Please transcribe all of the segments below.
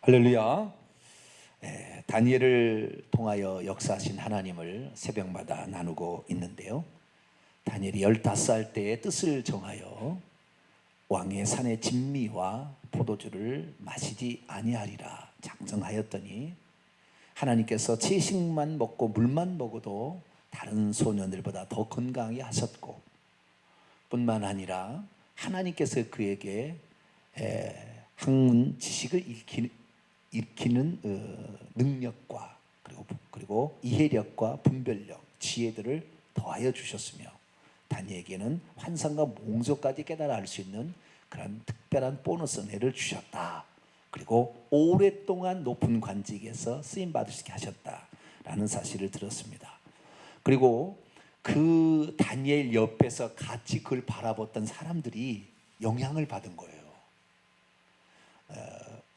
할렐루야. 다니엘을 통하여 역사하신 하나님을 새벽마다 나누고 있는데요. 다니엘이 15살 때의 뜻을 정하여 왕의 산의 진미와 포도주를 마시지 아니하리라 작정하였더니 하나님께서 채식만 먹고 물만 먹어도 다른 소년들보다 더 건강하게 하셨고, 뿐만 아니라 하나님께서 그에게 학문 지식을 익히는 능력과 그리고 이해력과 분별력, 지혜들을 더하여 주셨으며, 다니엘에게는 환상과 몽조까지 깨달아 알 수 있는 그런 특별한 보너스 은혜를 주셨다. 그리고 오랫동안 높은 관직에서 쓰임 받을 수 있게 하셨다라는 사실을 들었습니다. 그리고 그 다니엘 옆에서 같이 그걸 바라봤던 사람들이 영향을 받은 거예요.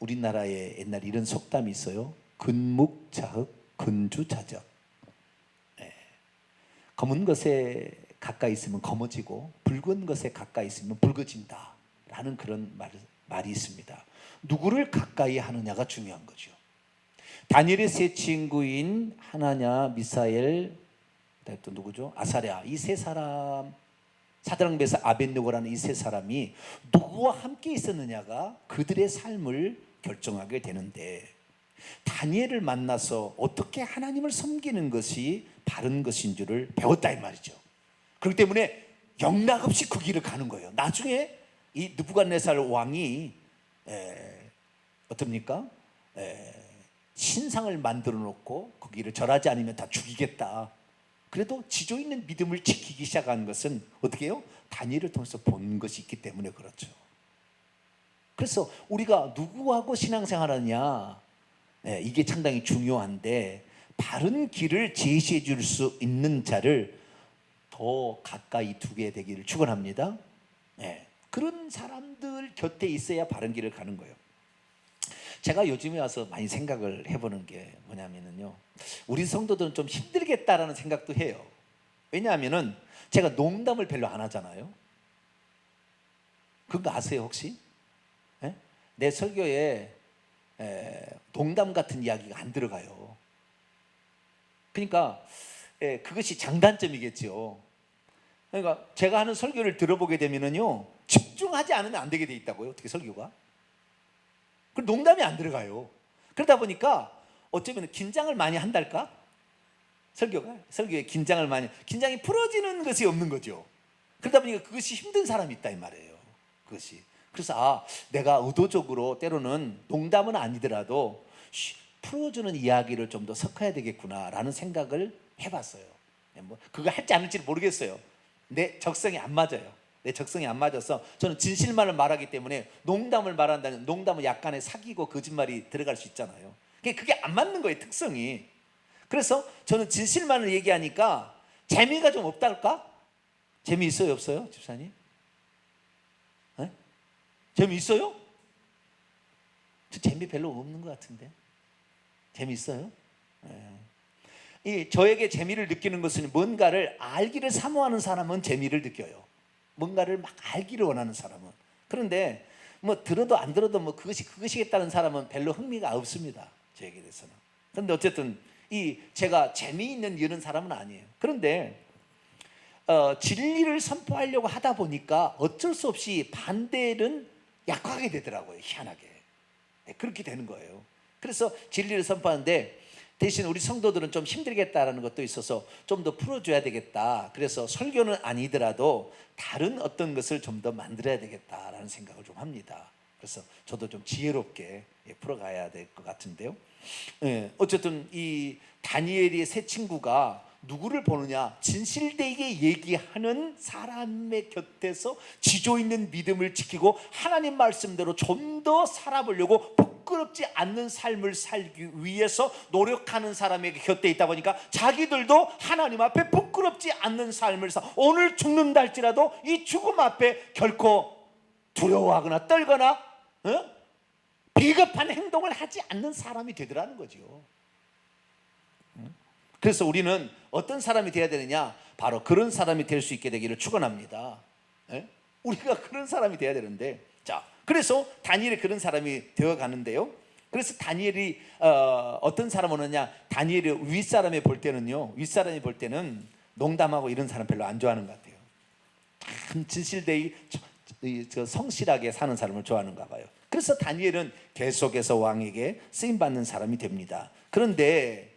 우리나라에 옛날에 이런 속담이 있어요. 근묵자흑, 근주자적. 검은 것에 가까이 있으면 검어지고 붉은 것에 가까이 있으면 붉어진다 라는 그런 말이 있습니다. 누구를 가까이 하느냐가 중요한 거죠. 다니엘의 세 친구인 하나냐, 미사엘, 또 누구죠? 아사랴, 이 세 사람, 사드락 메삭 아벳느고라는 이 세 사람이 누구와 함께 있었느냐가 그들의 삶을 결정하게 되는데, 다니엘을 만나서 어떻게 하나님을 섬기는 것이 바른 것인 줄을 배웠다 이 말이죠. 그렇기 때문에 영락없이 그 길을 가는 거예요. 나중에 이 느부갓네살 왕이 어떻습니까? 신상을 만들어 놓고 그 길을 절하지 않으면 다 죽이겠다. 그래도 지조 있는 믿음을 지키기 시작한 것은 어떻게 해요? 다니엘을 통해서 본 것이 있기 때문에 그렇죠. 그래서 우리가 누구하고 신앙생활하느냐, 이게 상당히 중요한데, 바른 길을 제시해 줄 수 있는 자를 더 가까이 두게 되기를 축원합니다. 그런 사람들 곁에 있어야 바른 길을 가는 거예요. 제가 요즘에 와서 많이 생각을 해보는 게 뭐냐면요, 우리 성도들은 좀 힘들겠다라는 생각도 해요. 왜냐하면은 제가 농담을 별로 안 하잖아요. 그거 아세요 혹시? 내 설교에 농담 같은 이야기가 안 들어가요. 그러니까 그것이 장단점이겠죠. 그러니까 제가 하는 설교를 들어보게 되면은요, 집중하지 않으면 안 되게 돼 있다고요. 어떻게 설교가? 그 농담이 안 들어가요. 그러다 보니까 어쩌면 긴장을 많이 한달까? 설교에 긴장이 풀어지는 것이 없는 거죠. 그러다 보니까 그것이 힘든 사람이 있다 이 말이에요. 그것이. 그래서 내가 의도적으로 때로는 농담은 아니더라도 풀어주는 이야기를 좀 더 섞어야 되겠구나라는 생각을 해봤어요. 그거 할지 안 할지는 모르겠어요. 내 적성이 안 맞아서 저는 진실만을 말하기 때문에 농담을 말한다면 농담은 약간의 사기고 거짓말이 들어갈 수 있잖아요. 그게 안 맞는 거예요, 특성이. 그래서 저는 진실만을 얘기하니까 재미가 좀 없달까? 재미있어요, 없어요, 집사님? 재미있어요? 저 재미 별로 없는 것 같은데. 재미있어요? 저에게 재미를 느끼는 것은 뭔가를 알기를 사모하는 사람은 재미를 느껴요. 뭔가를 막 알기를 원하는 사람은. 그런데 들어도 안 들어도 그것이겠다는 사람은 별로 흥미가 없습니다, 저에게 대해서는. 그런데 어쨌든 제가 재미있는 이런 사람은 아니에요. 그런데 진리를 선포하려고 하다 보니까 어쩔 수 없이 반대는 약하게 되더라고요, 희한하게. 그렇게 되는 거예요. 그래서 진리를 선포하는데 대신 우리 성도들은 좀 힘들겠다라는 것도 있어서 좀 더 풀어줘야 되겠다. 그래서 설교는 아니더라도 다른 어떤 것을 좀 더 만들어야 되겠다라는 생각을 좀 합니다. 그래서 저도 좀 지혜롭게 풀어가야 될 것 같은데요. 어쨌든 이 다니엘의 세 친구가 누구를 보느냐, 진실되게 얘기하는 사람의 곁에서 지조 있는 믿음을 지키고 하나님 말씀대로 좀 더 살아보려고 부끄럽지 않는 삶을 살기 위해서 노력하는 사람의 곁에 있다 보니까 자기들도 하나님 앞에 부끄럽지 않는 삶을 오늘 죽는다 할지라도 이 죽음 앞에 결코 두려워하거나 떨거나 비겁한 행동을 하지 않는 사람이 되더라는 거죠. 그래서 우리는 어떤 사람이 되어야 되느냐, 바로 그런 사람이 될 수 있게 되기를 축원합니다. 우리가 그런 사람이 되어야 되는데, 자, 그래서 다니엘이 그런 사람이 되어 가는데요. 그래서 다니엘이 어떤 사람 오느냐, 다니엘이 윗사람이 볼 때는 농담하고 이런 사람 별로 안 좋아하는 것 같아요. 참 진실되이 성실하게 사는 사람을 좋아하는가 봐요. 그래서 다니엘은 계속해서 왕에게 쓰임받는 사람이 됩니다. 그런데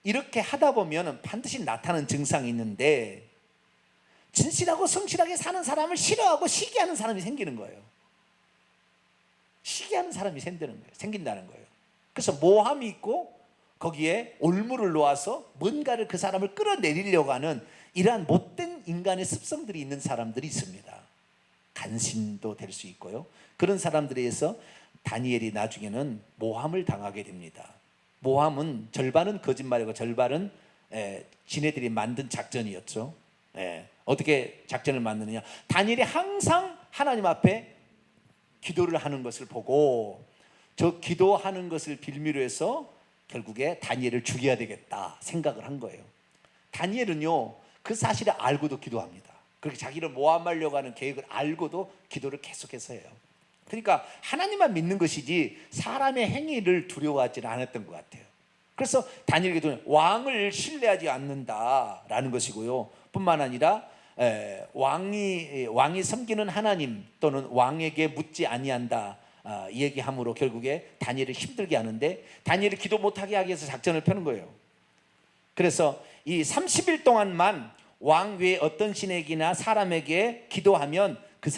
이렇게 하다 보면 반드시 나타나는 증상이 있는데, 진실하고 성실하게 사는 사람을 싫어하고 시기하는 사람이 생기는 거예요. 시기하는 사람이 생긴다는 거예요. 그래서 모함이 있고 거기에 올무를 놓아서 뭔가를 그 사람을 끌어내리려고 하는 이러한 못된 인간의 습성들이 있는 사람들이 있습니다. 간신도 될 수 있고요. 그런 사람들에 의해서 다니엘이 나중에는 모함을 당하게 됩니다. 모함은 절반은 거짓말이고 절반은 지네들이 만든 작전이었죠. 어떻게 작전을 만드느냐, 다니엘이 항상 하나님 앞에 기도를 하는 것을 보고 저 기도하는 것을 빌미로 해서 결국에 다니엘을 죽여야 되겠다 생각을 한 거예요. 다니엘은요, 그 사실을 알고도 기도합니다. 그렇게 자기를 모함하려고 하는 계획을 알고도 기도를 계속해서 해요. 그러니까 하나님만 믿는 것이지 사람의 행위를 두려워하지는 않았던 것 같아요. 그래서 다니엘에게도 왕을 신뢰하지 않는다라는 것이고요. 뿐만 아니라 왕이 섬기는 하나님 또는 왕에게 묻지 아니한다 얘기함으로 결국에 다니엘을 힘들게 하는데, 다니엘이 기도 못하게 하기 위해서 작전을 펴는 거예요. 그래서 이 30일 동안만 왕 외에 어떤 신에게나 사람에게 기도하면 그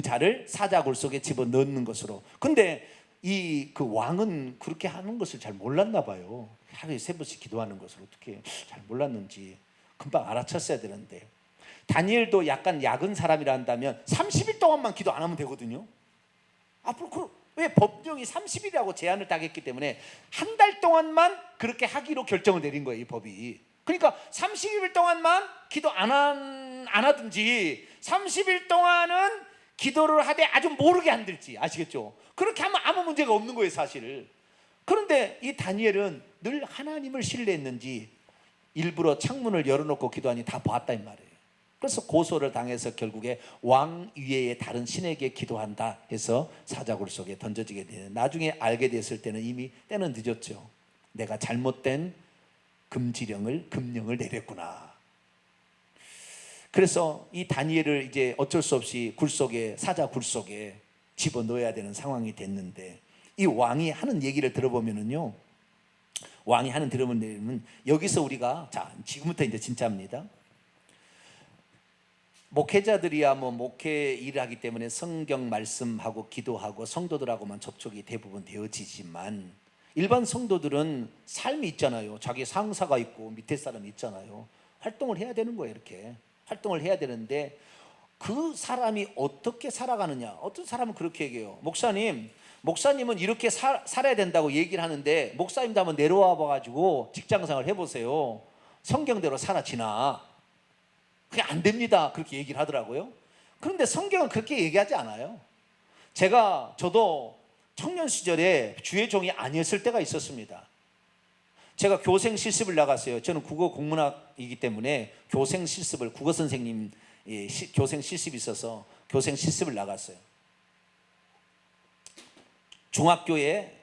자를 사자굴 속에 집어넣는 것으로. 근데 그 왕은 그렇게 하는 것을 잘 몰랐나 봐요. 하루에 3번씩 기도하는 것을 어떻게 잘 몰랐는지 금방 알아챘어야 되는데, 다니엘도 약간 약은 사람이라 한다면 30일 동안만 기도 안 하면 되거든요. 앞으로 왜 법령이 30일이라고 제한을 따겠기 때문에 한 달 동안만 그렇게 하기로 결정을 내린 거예요, 이 법이. 그러니까 30일 동안만 기도 안 하든지 30일 동안은 기도를 하되 아주 모르게 한들지, 아시겠죠? 그렇게 하면 아무 문제가 없는 거예요, 사실. 그런데 이 다니엘은 늘 하나님을 신뢰했는지 일부러 창문을 열어놓고 기도하니 다 보았다 이 말이에요. 그래서 고소를 당해서 결국에 왕 위에 다른 신에게 기도한다 해서 사자굴 속에 던져지게 되는, 나중에 알게 됐을 때는 이미 때는 늦었죠. 내가 잘못된 금령을 내렸구나. 그래서 이 다니엘을 이제 어쩔 수 없이 사자 굴 속에 집어넣어야 되는 상황이 됐는데, 이 왕이 하는 얘기를 들어보면은요, 여기서 우리가, 자, 지금부터 이제 진짜입니다. 목회자들이야 목회 일을 하기 때문에 성경 말씀하고 기도하고 성도들하고만 접촉이 대부분 되어지지만, 일반 성도들은 삶이 있잖아요. 자기 상사가 있고 밑에 사람이 있잖아요. 활동을 해야 되는 거예요. 이렇게 활동을 해야 되는데 그 사람이 어떻게 살아가느냐. 어떤 사람은 그렇게 얘기해요. 목사님은 이렇게 살아야 된다고 얘기를 하는데, 목사님도 한번 내려와 봐가지고 직장생활 해보세요. 성경대로 살아지나? 그게 안 됩니다. 그렇게 얘기를 하더라고요. 그런데 성경은 그렇게 얘기하지 않아요. 저도 청년 시절에 주의 종이 아니었을 때가 있었습니다. 제가 교생 실습을 나갔어요. 저는 국어 국문학이기 때문에 교생 실습을, 국어 선생님 교생 실습이 있어서 교생 실습을 나갔어요. 중학교에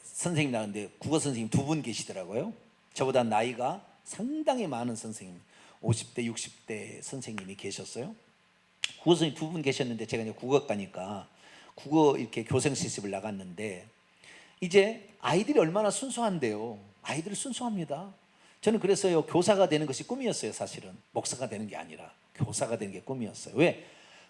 선생님 나왔는데 국어 선생님 2분 계시더라고요. 저보다 나이가 상당히 많은 선생님, 50대 60대 선생님이 계셨어요. 국어 선생님 2분 계셨는데 제가 이제 국어과니까 국어 이렇게 교생 실습을 나갔는데, 이제 아이들이 얼마나 순수한데요. 아이들이 순수합니다. 저는 그래서요, 교사가 되는 것이 꿈이었어요. 사실은 목사가 되는 게 아니라 교사가 되는 게 꿈이었어요. 왜?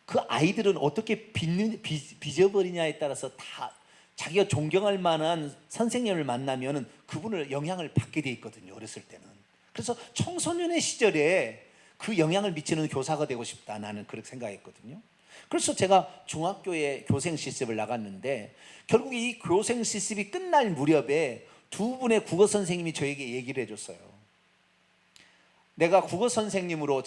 그 아이들은 어떻게 빚어버리냐에 따라서 다 자기가 존경할 만한 선생님을 만나면 그분을 영향을 받게 돼 있거든요, 어렸을 때는. 그래서 청소년의 시절에 그 영향을 미치는 교사가 되고 싶다, 나는 그렇게 생각했거든요. 그래서 제가 중학교에 교생 실습을 나갔는데, 결국 이 교생 실습이 끝날 무렵에 2분의 국어 선생님이 저에게 얘기를 해줬어요. 내가 국어 선생님으로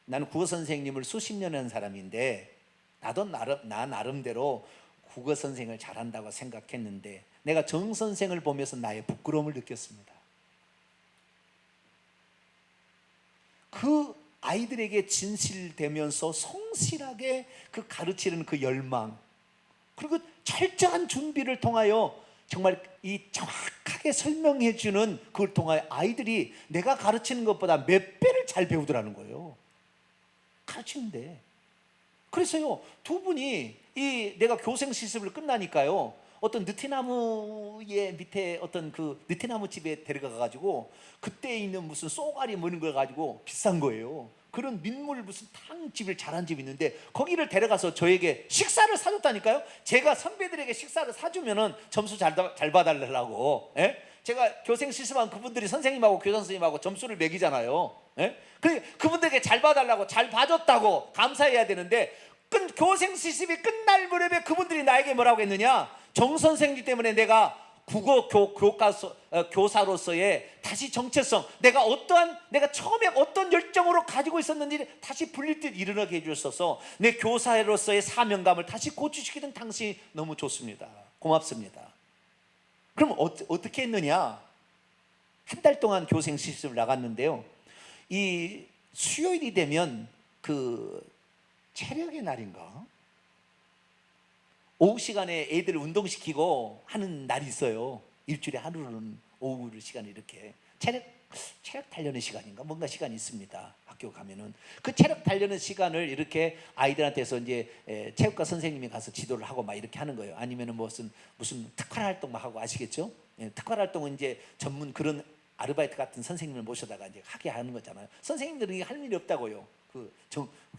나는 국어 선생님을 수십 년 한 사람인데, 나 나름대로 국어 선생을 잘한다고 생각했는데, 내가 정 선생을 보면서 나의 부끄러움을 느꼈습니다. 그 아이들에게 진실되면서 성실하게 그 가르치는 그 열망, 그리고 철저한 준비를 통하여 정말 이 정확하게 설명해 주는 그걸 통하여 아이들이 내가 가르치는 것보다 몇 배를 잘 배우더라는 거예요. 가르치는데. 그래서요, 두 분이 이 내가 교생 실습을 끝나니까요, 어떤 느티나무의 밑에 어떤 그 느티나무 집에 데려가 가지고 그때 있는 무슨 쏘가리 뭐 이런 걸 가지고 비싼 거예요. 그런 민물 무슨 탕집을 잘한 집이 있는데 거기를 데려가서 저에게 식사를 사줬다니까요. 제가 선배들에게 식사를 사주면은 점수 잘 봐달라고. 예? 제가 교생 실습한 그분들이 선생님하고 교장 선생님하고 점수를 매기잖아요. 예? 그분들에게 잘 봐달라고, 잘 봐줬다고 감사해야 되는데, 교생 실습이 끝날 무렵에 그분들이 나에게 뭐라고 했느냐? 정 선생님 때문에 내가 국어 교사로서의 다시 정체성, 내가 처음에 어떤 열정으로 가지고 있었는지 다시 불릴 듯 일어나게 해주셔서 내 교사로서의 사명감을 다시 고취시키는 당신이 너무 좋습니다. 고맙습니다. 그럼 어떻게 했느냐? 한 달 동안 교생 실습을 나갔는데요, 이 수요일이 되면 그 체력의 날인가? 오후 시간에 애들을 운동시키고 하는 날이 있어요. 일주일에 하루는 오후 시간에 이렇게 체력 단련의 시간인가 뭔가 시간이 있습니다. 학교 가면은 그 체력 단련의 시간을 이렇게 아이들한테서 이제 체육과 선생님이 가서 지도를 하고 막 이렇게 하는 거예요. 아니면은 무슨 특활 활동 막 하고, 아시겠죠? 특활 활동은 이제 전문 그런 아르바이트 같은 선생님을 모셔다가 이제 하게 하는 거잖아요. 선생님들은 이게 할 일이 없다고요. 그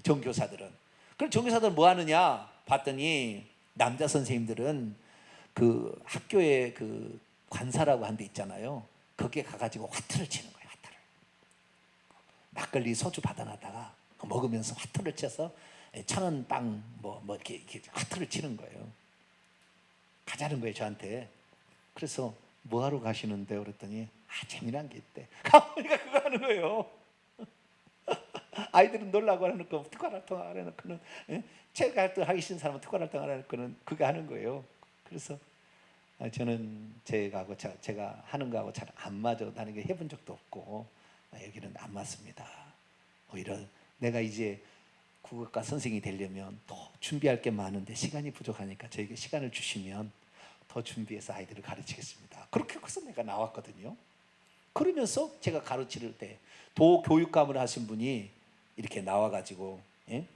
정교사들은. 그럼 정교사들은 뭐 하느냐 봤더니, 남자 선생님들은 그 학교에 그 관사라고 한 데 있잖아요. 거기에 가가지고 화투를 치는 거예요. 화투를. 막걸리 소주 받아놨다가 먹으면서 화투를 쳐서 1,000원 빵 뭐 이렇게 화투를 치는 거예요. 가자는 거예요, 저한테. 그래서 뭐 하러 가시는데 그랬더니 재미난 게 있대. 가보니까 그거 하는 거예요. 아이들은 놀라고 해놓고 특활활동 하려놓고는, 체육활동 하기 싫은 사람은 특활활동 하려놓고는 그거 하는 거예요. 그래서 저는 제가 하는 거하고 잘 안 맞아. 나는 게 해본 적도 없고 여기는 안 맞습니다. 오히려 내가 이제 국어과 선생님이 되려면 더 준비할 게 많은데 시간이 부족하니까 저에게 시간을 주시면 더 준비해서 아이들을 가르치겠습니다. 그렇게 해서 내가 나왔거든요. 그러면서 제가 가르칠 때 도교육감을 하신 분이 이렇게 나와가지고,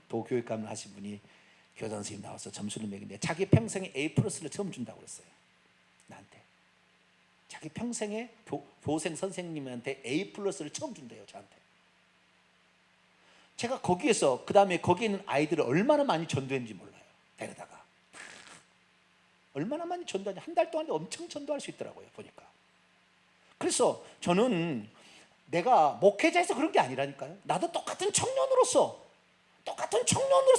도교육감을 하신 분이 교장 선생님 나와서 점수를 매기는데 자기 평생에 A+를 처음 준다고 그랬어요. 나한테. 자기 평생에 교생 선생님한테 A+를 처음 준대요, 저한테. 제가 거기에서 그 다음에 거기에 있는 아이들을 얼마나 많이 전도했는지 몰라요. 데려다가 얼마나 많이 전도하냐, 한 달 동안에 엄청 전도할 수 있더라고요, 보니까. 그래서 저는 내가 목회자에서 그런 게 아니라니까요. 나도 똑같은 청년으로서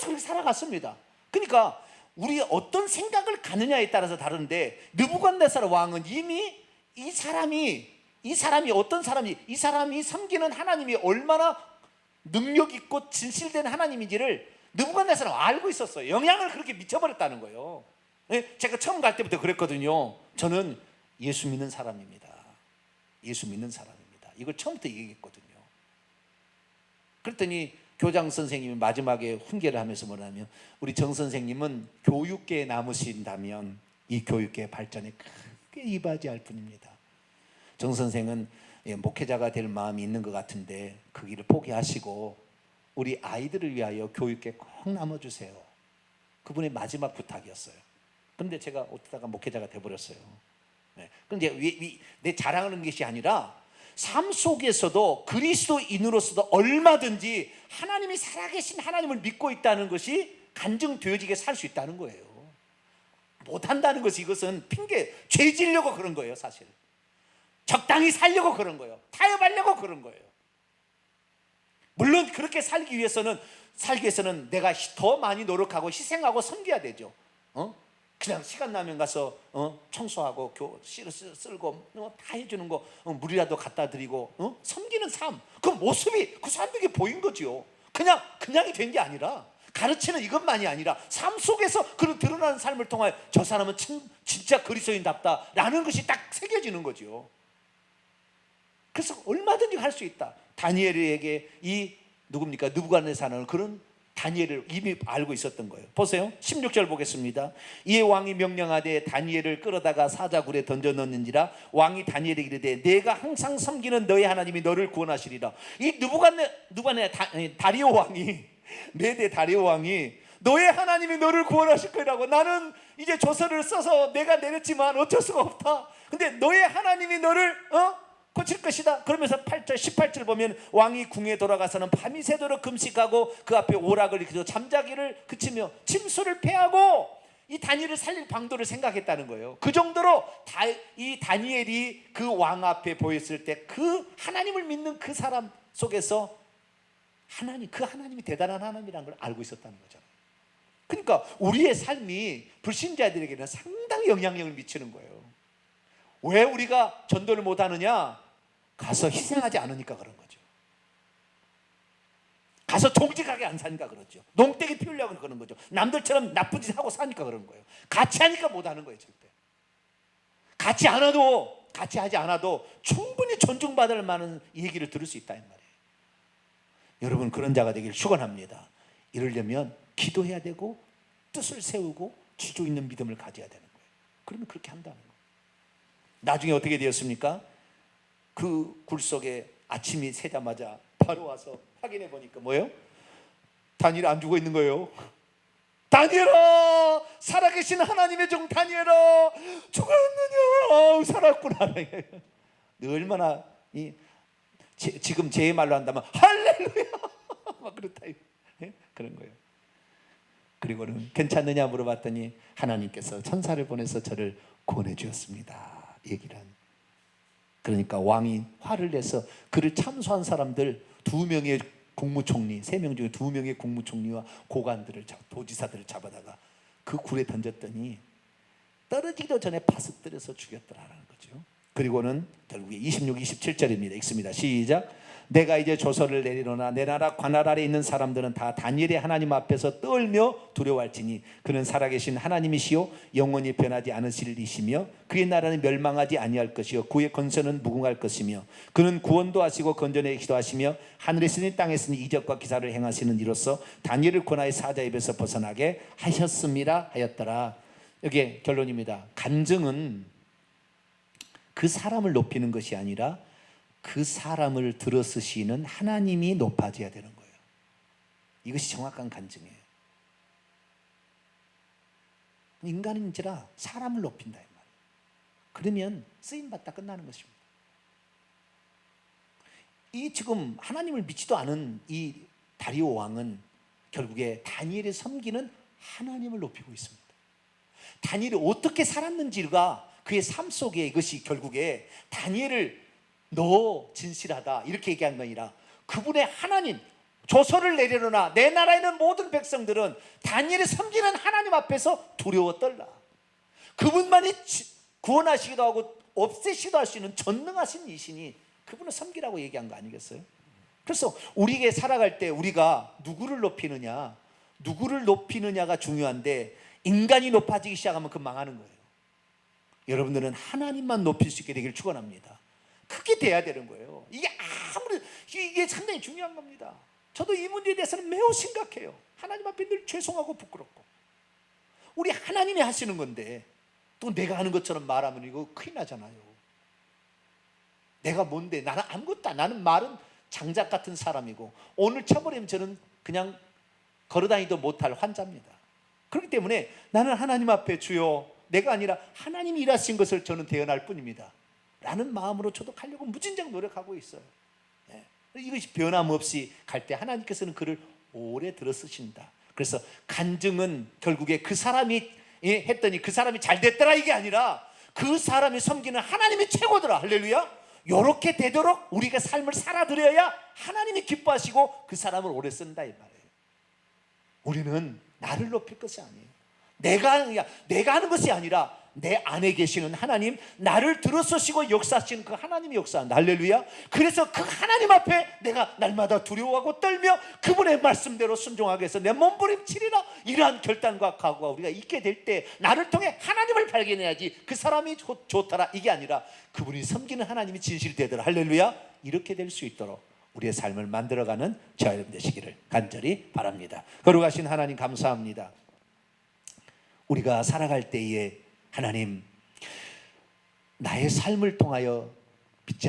그렇게 살아갔습니다. 그러니까 우리 어떤 생각을 가느냐에 따라서 다른데, 느부갓네살 왕은 이미 이 사람이 섬기는 하나님이 얼마나 능력 있고 진실된 하나님인지를 느부갓네살은 알고 있었어요. 영향을 그렇게 미쳐버렸다는 거예요. 제가 처음 갈 때부터 그랬거든요. 저는 예수 믿는 사람입니다. 예수 믿는 사람입니다. 이걸 처음부터 얘기했거든요. 그랬더니 교장 선생님이 마지막에 훈계를 하면서 뭐냐면, 우리 정 선생님은 교육계에 남으신다면 이 교육계의 발전에 크게 이바지할 뿐입니다. 정 선생은 목회자가 될 마음이 있는 것 같은데 그 길을 포기하시고 우리 아이들을 위하여 교육계에 꼭 남아주세요. 그분의 마지막 부탁이었어요. 그런데 제가 어쩌다가 목회자가 돼버렸어요. 그런데 내 자랑하는 것이 아니라 삶 속에서도 그리스도인으로서도 얼마든지 하나님이 살아계신 하나님을 믿고 있다는 것이 간증되어지게 살 수 있다는 거예요. 못한다는 것이, 이것은 핑계, 죄 지려고 그런 거예요. 사실 적당히 살려고 그런 거예요. 타협하려고 그런 거예요. 물론 그렇게 살기 위해서는 내가 더 많이 노력하고 희생하고 섬겨야 되죠. 그냥 시간 나면 가서 청소하고 쓸고 다 해주는 거, 물이라도 갖다 드리고 섬기는 삶, 그 모습이 그 사람들에게 보인 거죠. 그냥이 된 게 아니라, 가르치는 이것만이 아니라 삶 속에서 그런 드러나는 삶을 통하여 저 사람은 진짜 그리스도인답다라는 것이 딱 새겨지는 거죠. 그래서 얼마든지 할 수 있다. 다니엘에게 이 누굽니까? 느부갓네살은 그런 다니엘을 이미 알고 있었던 거예요. 보세요. 16절 보겠습니다. 이에 왕이 명령하되 다니엘을 끌어다가 사자굴에 던져 넣는지라. 왕이 다니엘에게 이르되 내가 항상 섬기는 너의 하나님이 너를 구원하시리라. 이 다리오 왕이, 메대 다리오 왕이 너의 하나님이 너를 구원하실 거라고. 나는 이제 조서를 써서 내가 내렸지만 어쩔 수가 없다. 근데 너의 하나님이 너를 고칠 것이다. 그러면서 8절 18절 보면 왕이 궁에 돌아가서는 밤이 새도록 금식하고 그 앞에 오락을 익히고 잠자기를 그치며 침수를 패하고 이 다니엘을 살릴 방도를 생각했다는 거예요. 그 정도로 이 다니엘이 그 왕 앞에 보였을 때 그 하나님을 믿는 그 사람 속에서 그 하나님이 대단한 하나님이라는 걸 알고 있었다는 거잖아요. 그러니까 우리의 삶이 불신자들에게는 상당히 영향력을 미치는 거예요. 왜 우리가 전도를 못하느냐? 가서 희생하지 않으니까 그런 거죠. 가서 정직하게 안 사니까 그렇죠. 농땡이 피우려고 그러는 거죠. 남들처럼 나쁜 짓 하고 사니까 그런 거예요. 같이 하니까 못하는 거예요. 절대. 같이 하지 않아도 충분히 존중받을 만한 얘기를 들을 수 있다 이 말이에요. 여러분 그런 자가 되길 축원합니다. 이러려면 기도해야 되고 뜻을 세우고 지조 있는 믿음을 가져야 되는 거예요. 그러면 그렇게 한다는 거예요. 나중에 어떻게 되었습니까? 그 굴 속에 아침이 새자마자 바로 와서 확인해 보니까 뭐예요? 다니엘 안 죽어 있는 거예요. 다니엘아, 살아계신 하나님의 종 다니엘아, 죽었느냐? 살았구나. 얼마나 지금 제 말로 한다면 할렐루야 막 그렇다 그런 거예요. 그리고는 괜찮느냐 물어봤더니 하나님께서 천사를 보내서 저를 구원해 주었습니다. 얘기를 한. 그러니까 왕이 화를 내서 그를 참소한 사람들 2명의 국무총리, 3명 중에 2명의 국무총리와 고관들을 도지사들을 잡아다가 그 굴에 던졌더니 떨어지기도 전에 바싹 때려서 죽였더라는 거죠. 그리고는 결국에 26, 27절입니다. 읽습니다. 시작. 내가 이제 조서를 내리노나 내 나라 관할 아래 있는 사람들은 다 다니엘의 하나님 앞에서 떨며 두려워할지니 그는 살아계신 하나님이시요 영원히 변하지 않으실 이시며 그의 나라는 멸망하지 아니할 것이요 그의 권세는 무궁할 것이며 그는 구원도 하시고 건져내기도 하시며 하늘에 있으니 땅에 있으니 이적과 기사를 행하시는 이로써 다니엘을 고나의 사자 입에서 벗어나게 하셨음이라 하였더라. 여기에 결론입니다. 간증은 그 사람을 높이는 것이 아니라 그 사람을 들어쓰시는 하나님이 높아져야 되는 거예요. 이것이 정확한 간증이에요. 인간인지라 사람을 높인다 이 말이에요. 그러면 쓰임받다 끝나는 것입니다. 이 지금 하나님을 믿지도 않은 이 다리오 왕은 결국에 다니엘이 섬기는 하나님을 높이고 있습니다. 다니엘이 어떻게 살았는지가 그의 삶 속에 이것이 결국에 다니엘을 너 진실하다 이렇게 얘기한 게 아니라 그분의 하나님 조서를 내려놓으나 내 나라에 있는 모든 백성들은 다니엘이 섬기는 하나님 앞에서 두려워 떨라. 그분만이 구원하시기도 하고 없애시기도 할 수 있는 전능하신 이신이 그분을 섬기라고 얘기한 거 아니겠어요? 그래서 우리에게 살아갈 때 우리가 누구를 높이느냐가 중요한데 인간이 높아지기 시작하면 그 망하는 거예요. 여러분들은 하나님만 높일 수 있게 되기를 축원합니다. 그게 돼야 되는 거예요. 이게 상당히 중요한 겁니다. 저도 이 문제에 대해서는 매우 심각해요. 하나님 앞에 늘 죄송하고 부끄럽고 우리 하나님이 하시는 건데 또 내가 하는 것처럼 말하면 이거 큰일 나잖아요. 내가 뭔데? 나는 아무것도 안, 나는 말은 장작 같은 사람이고 오늘 쳐버리면 저는 그냥 걸어다니도 못할 환자입니다. 그렇기 때문에 나는 하나님 앞에 주여 내가 아니라 하나님이 일하신 것을 저는 대언할 뿐입니다 라는 마음으로 저도 가려고 무진장 노력하고 있어요. 이것이 변함없이 갈 때 하나님께서는 그를 오래 들어 쓰신다. 그래서 간증은 결국에 그 사람이 했더니 그 사람이 잘 됐더라 이게 아니라 그 사람이 섬기는 하나님이 최고더라. 할렐루야. 이렇게 되도록 우리가 삶을 살아드려야 하나님이 기뻐하시고 그 사람을 오래 쓴다 이 말이에요. 우리는 나를 높일 것이 아니에요. 내가 하는 것이 아니라 내 안에 계시는 하나님, 나를 들어서시고 역사하시는 그 하나님이 역사한다. 할렐루야. 그래서 그 하나님 앞에 내가 날마다 두려워하고 떨며 그분의 말씀대로 순종하게 해서 내 몸부림치리라. 이러한 결단과 각오가 우리가 있게 될 때 나를 통해 하나님을 발견해야지 그 사람이 좋더라 이게 아니라 그분이 섬기는 하나님이 진실되더라. 할렐루야. 이렇게 될 수 있도록 우리의 삶을 만들어가는 저와 여러분 되시기를 간절히 바랍니다. 거룩하신 하나님 감사합니다. 우리가 살아갈 때에 하나님 나의 삶을 통하여